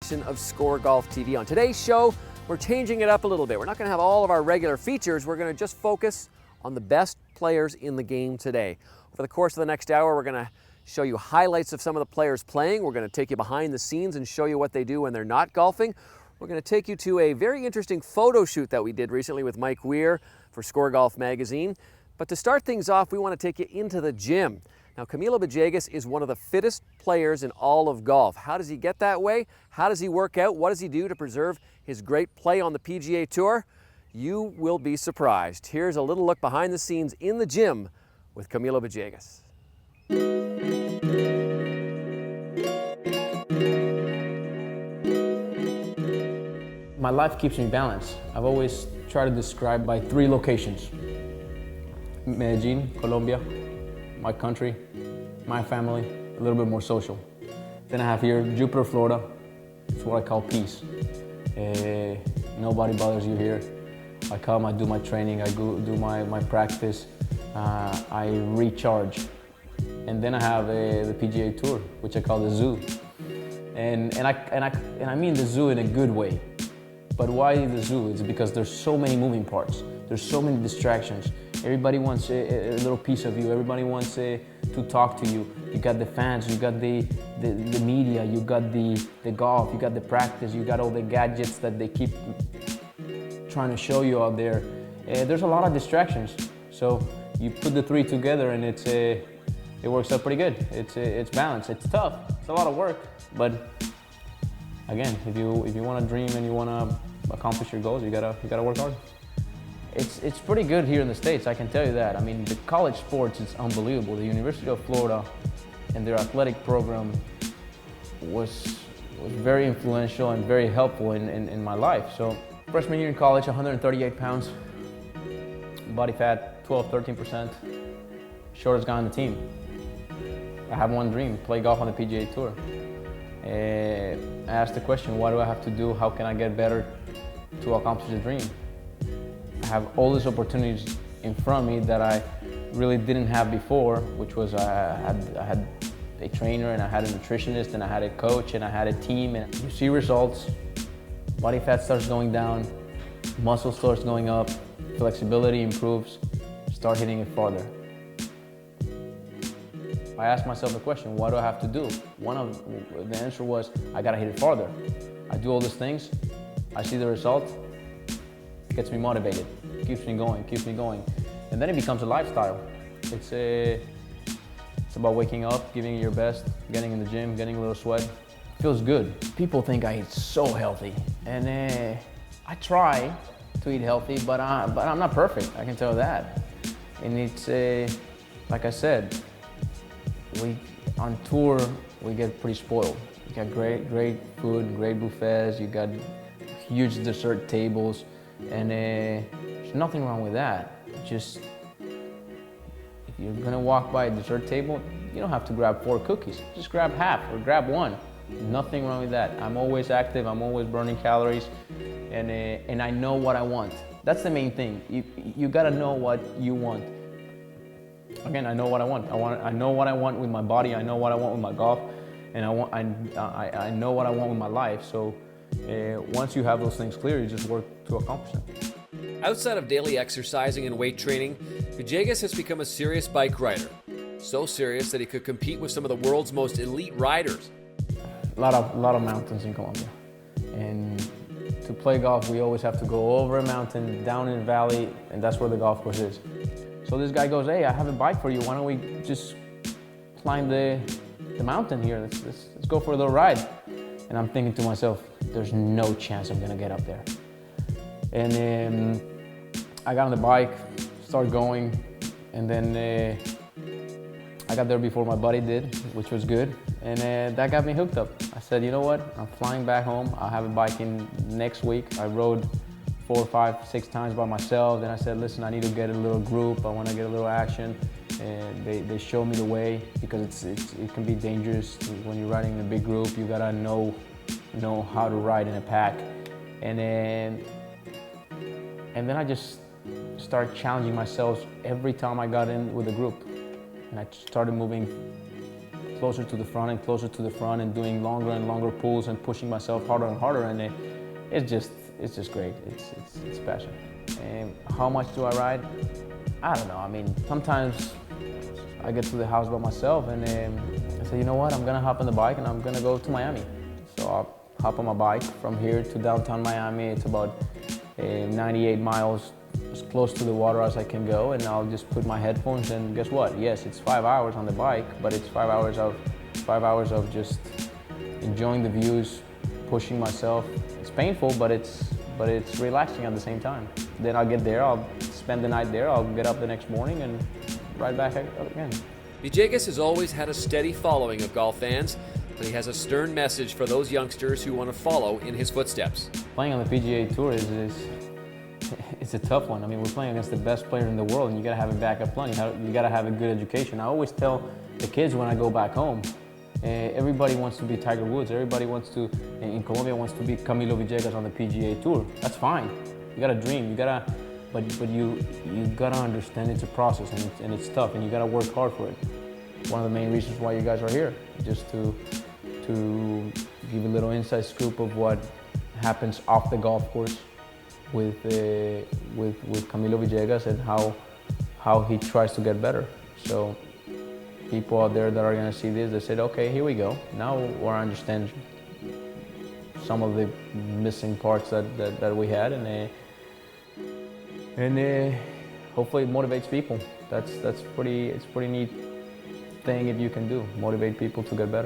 edition of Score Golf TV. On today's show, we're changing it up a little bit. We're not going to have all of our regular features. We're going to just focus on the best players in the game today. Over the course of the next hour, we're going to show you highlights of some of the players playing. We're going to take you behind the scenes and show you what they do when they're not golfing. We're going to take you to a very interesting photo shoot that we did recently with Mike Weir for Score Golf magazine. But to start things off, we want to take you into the gym. Now, Camilo Villegas is one of the fittest players in all of golf. How does he get that way? How does he work out? What does he do to preserve his great play on the PGA Tour? You will be surprised. Here's a little look behind the scenes in the gym with Camilo Villegas. My life keeps me balanced. I've always tried to describe by 3 locations. Medellin, Colombia, my country, my family, a little bit more social. Then I have here Jupiter, Florida. It's what I call peace. Nobody bothers you here. I come, I do my training, I go do my practice, I recharge. And then I have the PGA Tour, which I call the zoo. And I mean the zoo in a good way. But why the zoo? It's because there's so many moving parts. There's so many distractions. Everybody wants a little piece of you. Everybody wants to talk to you. You got the fans, you got the media, you got the golf, you got the practice, you got all the gadgets that they keep trying to show you out there. There's a lot of distractions. So you put the 3 together and it works out pretty good. It's balanced. It's tough. It's a lot of work. But again, if you want to dream and you want to accomplish your goals, you gotta work hard. It's pretty good here in the States, I can tell you that. I mean, the college sports is unbelievable. The University of Florida and their athletic program was very influential and very helpful in my life. So freshman year in college, 138 pounds, body fat 12-13%, shortest guy on the team. I have one dream, play golf on the PGA Tour. I asked the question, what do I have to do? How can I get better to accomplish the dream? I have all these opportunities in front of me that I really didn't have before, which was I had a trainer and I had a nutritionist and I had a coach and I had a team, and you see results, body fat starts going down, muscle starts going up, flexibility improves, start hitting it farther. I asked myself the question, what do I have to do? The answer was, I gotta hit it farther. I do all these things, I see the result, gets me motivated, keeps me going. And then it becomes a lifestyle. It's about waking up, giving it your best, getting in the gym, getting a little sweat. It feels good. People think I eat so healthy. And I try to eat healthy, but I'm not perfect, I can tell you that. And it's, like I said, on tour, we get pretty spoiled. You got great food, great buffets, you got huge dessert tables, and there's nothing wrong with that. Just, if you're gonna walk by a dessert table, you don't have to grab 4 cookies. Just grab half or grab 1. Nothing wrong with that. I'm always active, I'm always burning calories, and I know what I want. That's the main thing. You gotta know what you want. Again, I know what I want. I know what I want with my body. I know what I want with my golf, and I know what I want with my life. So once you have those things clear, you just work to accomplish them. Outside of daily exercising and weight training, Villegas has become a serious bike rider. So serious that he could compete with some of the world's most elite riders. A lot of mountains in Colombia, and to play golf, we always have to go over a mountain, down in a valley, and that's where the golf course is. So this guy goes, hey, I have a bike for you. Why don't we just climb the mountain here? Let's go for a little ride. And I'm thinking to myself, there's no chance I'm gonna get up there. And then I got on the bike, started going, and then I got there before my buddy did, which was good. And that got me hooked up. I said, you know what? I'm flying back home. I'll have a bike in next week. I rode 4, 5, 6 times by myself. Then I said, listen, I need to get a little group. I want to get a little action. And they showed me the way, because it can be dangerous when you're riding in a big group. You gotta know how to ride in a pack. And then I just started challenging myself every time I got in with a group. And I started moving closer to the front and closer to the front and doing longer and longer pulls and pushing myself harder and harder, and it's just great. It's passion. And how much do I ride? I don't know. I mean, sometimes I get to the house by myself and I say, you know what, I'm gonna hop on the bike and I'm gonna go to Miami. So I'll hop on my bike from here to downtown Miami. It's about 98 miles, as close to the water as I can go, and I'll just put my headphones and guess what? Yes, it's 5 hours on the bike, but it's 5 hours of just enjoying the views, pushing myself. It's painful, but it's relaxing at the same time. Then I'll get there, I'll spend the night there, I'll get up the next morning and ride back again. Villegas has always had a steady following of golf fans, but he has a stern message for those youngsters who want to follow in his footsteps. Playing on the PGA Tour it's a tough one. I mean, we're playing against the best player in the world, and you got to have a backup plan. You got to have a good education. I always tell the kids when I go back home, everybody wants to be Tiger Woods. Everybody wants to, in Colombia, wants to be Camilo Villegas on the PGA Tour. That's fine. You got to dream. You got to, but you got to understand it's a process, and it's tough, and you got to work hard for it. One of the main reasons why you guys are here, just to give a little inside scoop of what happens off the golf course with Camilo Villegas and how he tries to get better. So people out there that are going to see this, they said, okay, here we go. Now I understand some of the missing parts that we had, and hopefully it motivates people. It's pretty neat thing if you can do, motivate people to get better.